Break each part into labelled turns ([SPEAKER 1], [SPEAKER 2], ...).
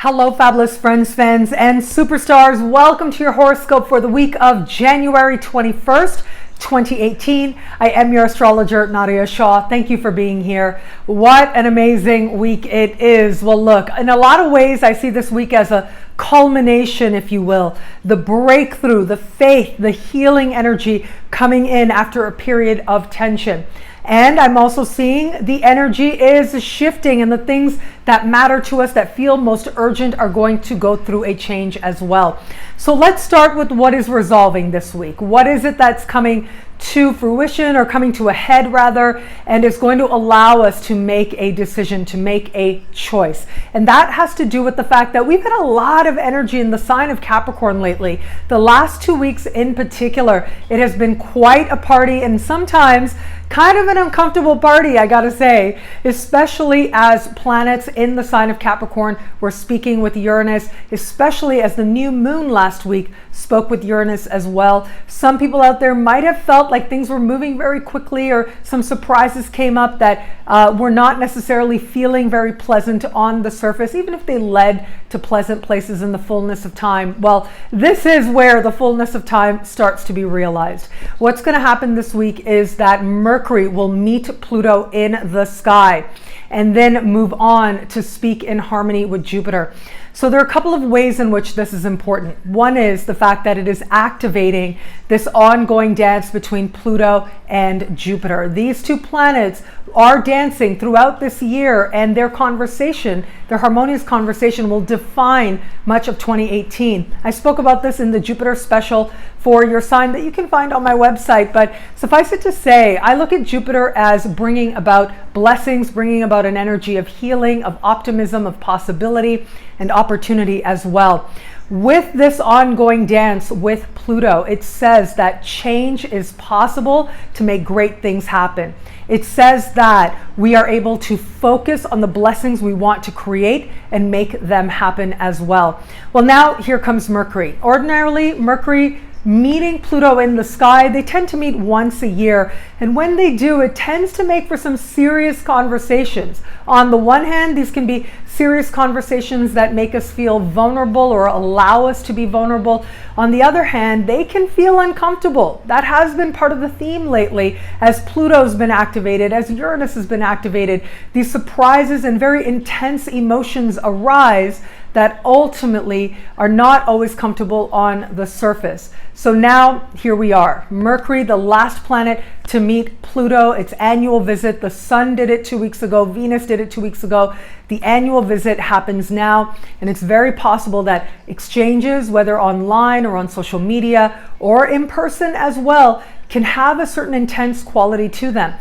[SPEAKER 1] Hello, fabulous friends, fans, and superstars. Welcome to your horoscope for the week of January 21st, 2018. I am your astrologer, Nadiya Shah. Thank you for being here. What an amazing week it is. Well, look, in a lot of ways, I see this week as a culmination, if you will, the breakthrough, the faith, the healing energy coming in after a period of tension. And I'm also seeing the energy is shifting, and the things that matter to us that feel most urgent are going to go through a change as well. So let's start with what is resolving this week. What is it that's coming to fruition, or coming to a head rather, and is going to allow us to make a decision, to make a choice? And that has to do with the fact that we've had a lot of energy in the sign of Capricorn lately. The last 2 weeks in particular, it has been quite a party, and sometimes kind of an uncomfortable party, I gotta say, especially as planets in the sign of Capricorn were speaking with Uranus, especially as the new moon last week spoke with Uranus as well. Some people out there might have felt like things were moving very quickly, or some surprises came up that were not necessarily feeling very pleasant on the surface, even if they led to pleasant places in the fullness of time. Well, this is where the fullness of time starts to be realized. What's going to happen this week is that Mercury will meet Pluto in the sky and then move on to speak in harmony with Jupiter. So there are a couple of ways in which this is important. One is the fact that it is activating this ongoing dance between Pluto and Jupiter. These two planets are dancing throughout this year, and their conversation, their harmonious conversation, will define much of 2018. I spoke about this in the Jupiter special for your sign that you can find on my website, but suffice it to say, I look at Jupiter as bringing about blessings, bringing about an energy of healing, of optimism, of possibility, and opportunity as well. With this ongoing dance with Pluto, it says that change is possible to make great things happen. It says that we are able to focus on the blessings we want to create and make them happen as well. Well, now here comes Mercury. Ordinarily, Mercury meeting Pluto in the sky, they tend to meet once a year. And when they do, it tends to make for some serious conversations. On the one hand, these can be serious conversations that make us feel vulnerable or allow us to be vulnerable. On the other hand, they can feel uncomfortable. That has been part of the theme lately as Pluto's been activated, as Uranus has been activated. These surprises and very intense emotions arise that ultimately are not always comfortable on the surface. So now here we are. Mercury, the last planet to meet Pluto, its annual visit. The Sun did it 2 weeks ago. Venus did it 2 weeks ago. The annual visit happens now, and it's very possible that exchanges, whether online or on social media or in person as well, can have a certain intense quality to them.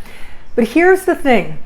[SPEAKER 1] But here's the thing.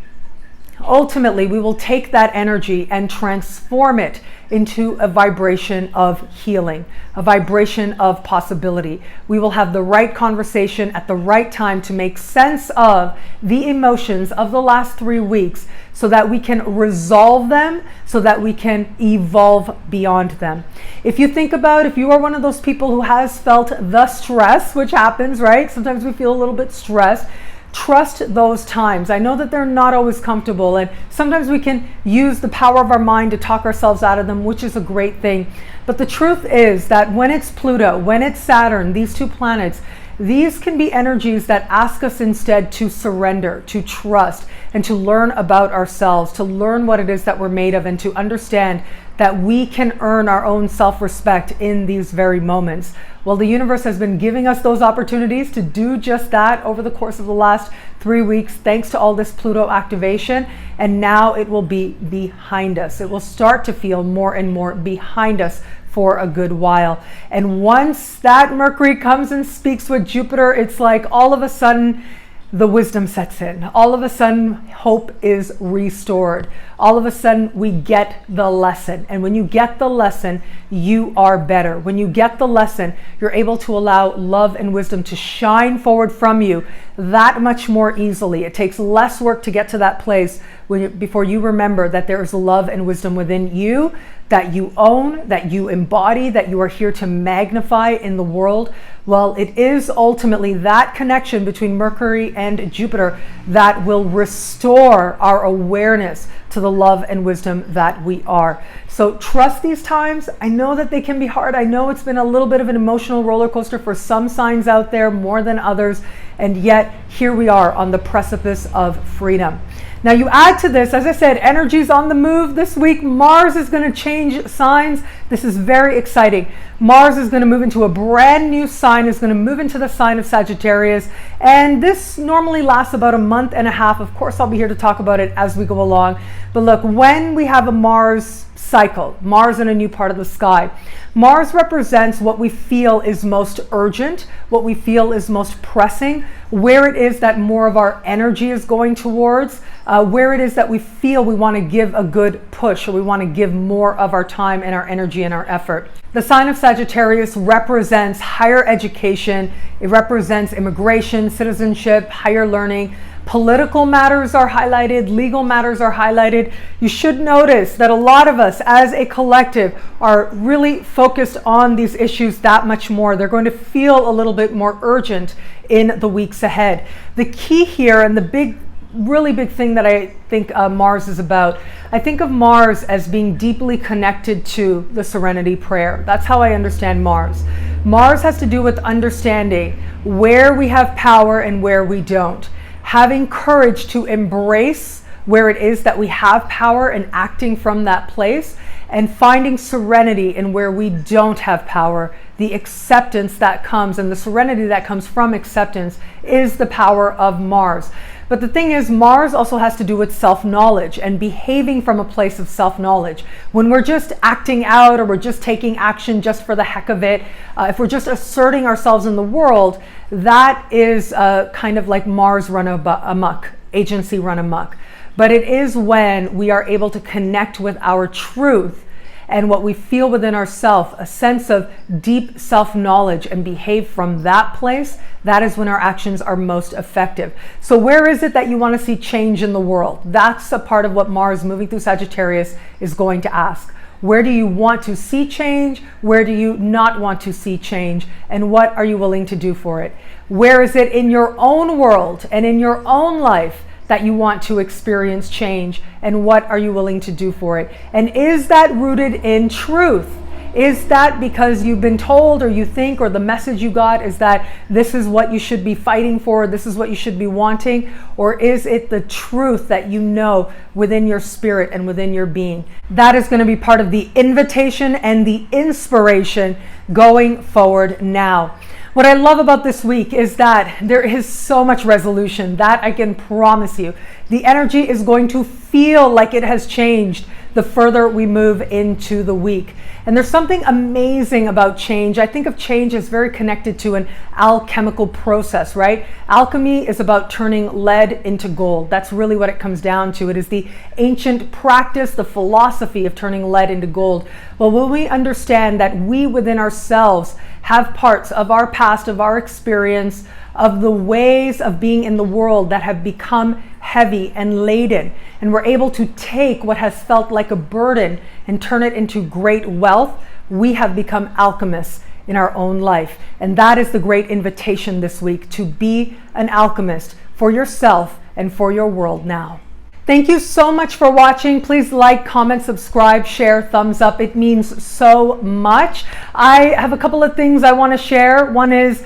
[SPEAKER 1] Ultimately, we will take that energy and transform it into a vibration of healing, a vibration of possibility. We will have the right conversation at the right time to make sense of the emotions of the last 3 weeks so that we can resolve them, so that we can evolve beyond them. If you think about, if you are one of those people who has felt the stress, which happens, right? Sometimes we feel a little bit stressed. Trust those times. I know that they're not always comfortable, and sometimes we can use the power of our mind to talk ourselves out of them, which is a great thing. But the truth is that when it's Pluto, when it's Saturn, these two planets, these can be energies that ask us instead to surrender, to trust, and to learn about ourselves, to learn what it is that we're made of, and to understand that we can earn our own self-respect in these very moments. Well, the universe has been giving us those opportunities to do just that over the course of the last 3 weeks, thanks to all this Pluto activation, and now it will be behind us. It will start to feel more and more behind us for a good while. And once that Mercury comes and speaks with Jupiter, it's like all of a sudden the wisdom sets in. All of a sudden, hope is restored. All of a sudden, we get the lesson. And when you get the lesson, you are better. When you get the lesson, you're able to allow love and wisdom to shine forward from you that much more easily. It takes less work to get to that place before you remember that there is love and wisdom within you, that you own, that you embody, that you are here to magnify in the world. Well, it is ultimately that connection between Mercury and Jupiter that will restore our awareness to the love and wisdom that we are. So trust these times. I know that they can be hard. I know it's been a little bit of an emotional roller coaster for some signs out there more than others. And yet here we are on the precipice of freedom. Now you add to this, as I said, energy's on the move this week. Mars is going to change signs. This is very exciting. Mars is going to move into a brand new sign. It's going to move into the sign of Sagittarius. And this normally lasts about a month and a half. Of course, I'll be here to talk about it as we go along. But look, when we have a Mars cycle, Mars in a new part of the sky, Mars represents what we feel is most urgent, what we feel is most pressing, where it is that more of our energy is going towards, where it is that we feel we want to give a good push, or we want to give more of our time and our energy and our effort. The sign of Sagittarius represents higher education. It represents immigration, citizenship, higher learning. Political matters are highlighted, legal matters are highlighted. You should notice that a lot of us as a collective are really focused on these issues that much more. They're going to feel a little bit more urgent in the weeks ahead. The key here, and the really big thing that I think Mars is about, I think of Mars as being deeply connected to the Serenity Prayer. That's how I understand Mars. Mars has to do with understanding where we have power and where we don't. Having courage to embrace where it is that we have power and acting from that place, and finding serenity in where we don't have power. The acceptance that comes and the serenity that comes from acceptance is the power of Mars. But the thing is, Mars also has to do with self-knowledge and behaving from a place of self-knowledge. When we're just acting out, or we're just taking action just for the heck of it, if we're just asserting ourselves in the world, that is kind of like Mars run amok, agency run amok. But it is when we are able to connect with our truth and what we feel within ourselves, a sense of deep self-knowledge, and behave from that place, that is when our actions are most effective. So where is it that you want to see change in the world? That's a part of what Mars moving through Sagittarius is going to ask. Where do you want to see change? Where do you not want to see change? And what are you willing to do for it? Where is it in your own world and in your own life that you want to experience change, and what are you willing to do for it? And is that rooted in truth? Is that because you've been told, or you think, or the message you got is that this is what you should be fighting for, this is what you should be wanting? Or is it the truth that you know within your spirit and within your being? That is going to be part of the invitation and the inspiration going forward now. What I love about this week is that there is so much resolution, that I can promise you. The energy is going to feel like it has changed the further we move into the week. And there's something amazing about change. I think of change as very connected to an alchemical process, right? Alchemy is about turning lead into gold. That's really what it comes down to. It is the ancient practice, the philosophy of turning lead into gold. Well, when we understand that we within ourselves have parts of our past, of our experience, of the ways of being in the world that have become heavy and laden, and we're able to take what has felt like a burden and turn it into great wealth, we have become alchemists in our own life. And that is the great invitation this week, to be an alchemist for yourself and for your world now. Thank you so much for watching. Please like, comment, subscribe, share, thumbs up. It means so much. I have a couple of things I want to share. One is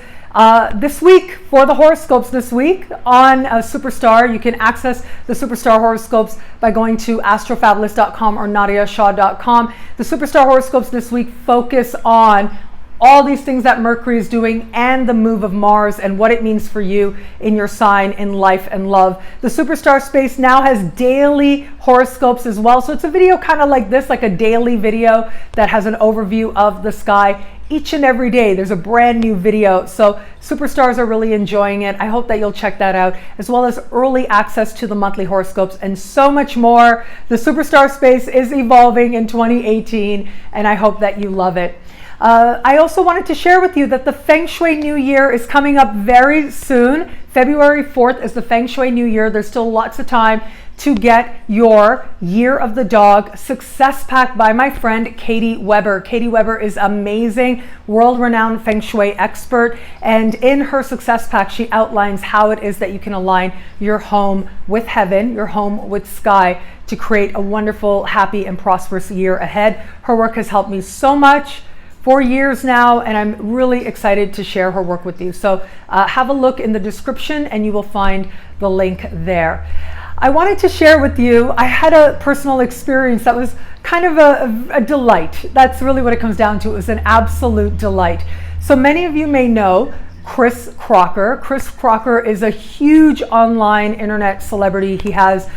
[SPEAKER 1] this week, for the horoscopes this week on Superstar, you can access the Superstar horoscopes by going to astrofabulous.com or nadiyashah.com. The Superstar horoscopes this week focus on all these things that Mercury is doing and the move of Mars and what it means for you in your sign, in life and love. The Superstar space now has daily horoscopes as well. So it's a video kind of like this, like a daily video that has an overview of the sky. Each and every day there's a brand new video. So Superstars are really enjoying it. I hope that you'll check that out, as well as early access to the monthly horoscopes and so much more. The Superstar space is evolving in 2018 and I hope that you love it. I also wanted to share with you that the Feng Shui New Year is coming up very soon. February 4th is the Feng Shui New Year. There's still lots of time to get your Year of the Dog Success Pack by my friend Kathryn Weber. Kathryn Weber is amazing, world-renowned Feng Shui expert, and in her Success Pack, she outlines how it is that you can align your home with heaven, your home with sky, to create a wonderful, happy, and prosperous year ahead. Her work has helped me so much for years now, and I'm really excited to share her work with you. So have a look in the description and you will find the link there. I wanted to share with you, I had a personal experience that was kind of a delight. That's really what it comes down to. It was an absolute delight. So many of you may know Chris Crocker. Chris Crocker is a huge online internet celebrity. He has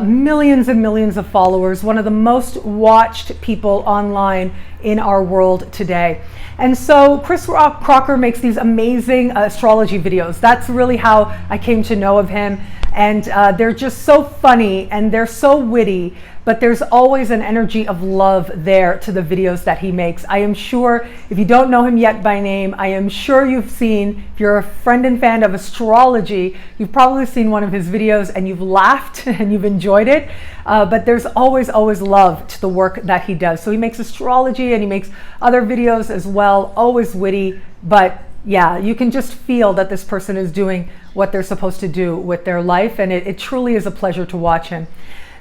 [SPEAKER 1] millions and millions of followers, one of the most watched people online in our world today. And so Chris Crocker makes these amazing astrology videos. That's really how I came to know of him. And they're just so funny and they're so witty, but there's always an energy of love there to the videos that he makes. I am sure, if you don't know him yet by name, I am sure you've seen, if you're a friend and fan of astrology, you've probably seen one of his videos and you've laughed and you've enjoyed it. But there's always love to the work that he does. So he makes astrology and he makes other videos as well, always witty, but yeah, you can just feel that this person is doing what they're supposed to do with their life, and it truly is a pleasure to watch him.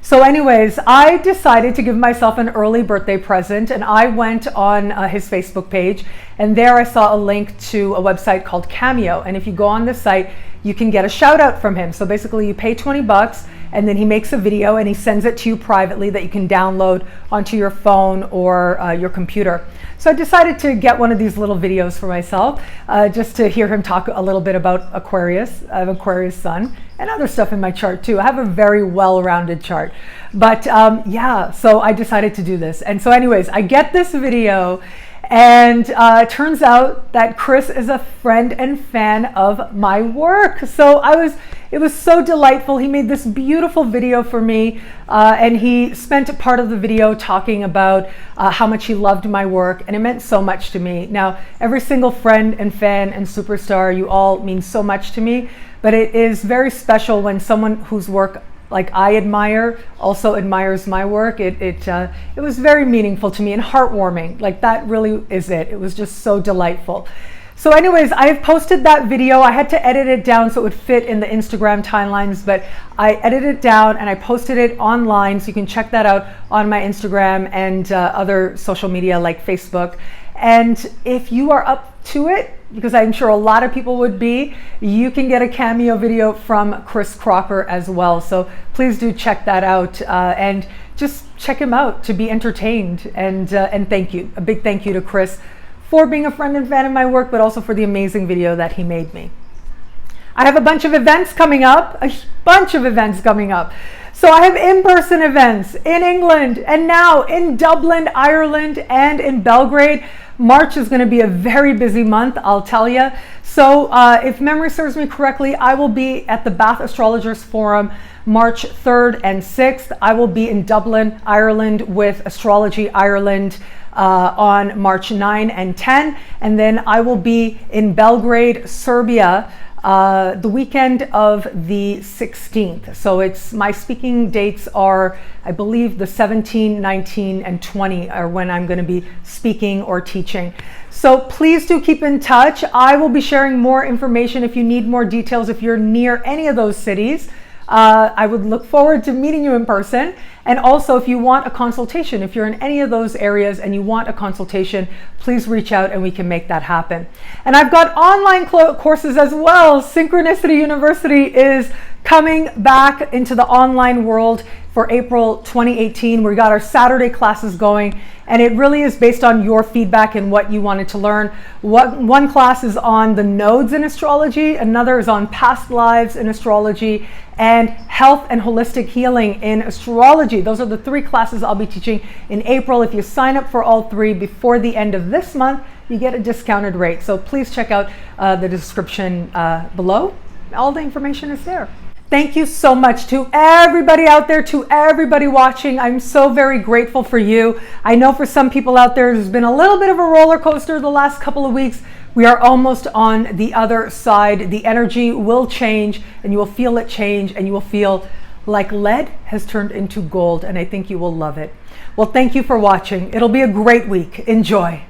[SPEAKER 1] So anyways, I decided to give myself an early birthday present, and I went on his Facebook page, and there I saw a link to a website called Cameo, and if you go on the site, you can get a shout out from him. So basically you pay 20 bucks and then he makes a video and he sends it to you privately that you can download onto your phone or your computer. So I decided to get one of these little videos for myself, just to hear him talk a little bit about Aquarius. I have Aquarius sun and other stuff in my chart too. I have a very well-rounded chart. But yeah, so I decided to do this. And so anyways, I get this video, and it turns out that Chris is a friend and fan of my work. So it was so delightful. He made this beautiful video for me, and he spent part of the video talking about how much he loved my work, and it meant so much to me. Now, every single friend and fan and superstar, you all mean so much to me, but it is very special when someone whose work like I admire also admires my work. It was very meaningful to me and heartwarming. Like that really is it. It was just so delightful. So anyways, I have posted that video. I had to edit it down so it would fit in the Instagram timelines, but I edited it down and I posted it online, so you can check that out on my Instagram and other social media like Facebook. And if you are up to it, because I'm sure a lot of people would be, you can get a cameo video from Chris Crocker as well. So please do check that out and just check him out to be entertained. And thank you. A big thank you to Chris for being a friend and fan of my work, but also for the amazing video that he made me. I have a bunch of events coming up, So I have in-person events in England and now in Dublin, Ireland, and in Belgrade. March is going to be a very busy month, I'll tell you. So if memory serves me correctly, I will be at the Bath Astrologers Forum March 3rd and 6th. I will be in Dublin, Ireland with Astrology Ireland on March 9 and 10. And then I will be in Belgrade, Serbia, the weekend of the 16th. So my speaking dates are, I believe, the 17, 19, and 20 are when I'm going to be speaking or teaching. So please do keep in touch. I will be sharing more information if you need more details, if you're near any of those cities. I would look forward to meeting you in person. And also, if you want a consultation, if you're in any of those areas and you want a consultation, please reach out and we can make that happen. And I've got online courses as well. Synchronicity University is coming back into the online world for April 2018. We got our Saturday classes going, and it really is based on your feedback and what you wanted to learn. One class is on the nodes in astrology, another is on past lives in astrology, and health and holistic healing in astrology. Those are the three classes I'll be teaching in April. If you sign up for all three before the end of this month, you get a discounted rate. So please check out the description below. All the information is there. Thank you so much to everybody out there, to everybody watching. I'm so very grateful for you. I know for some people out there, there's been a little bit of a roller coaster the last couple of weeks We are almost on the other side. The energy will change, and you will feel it change, and you will feel like lead has turned into gold, and I think you will love it. Well, thank you for watching. It'll be a great week. Enjoy.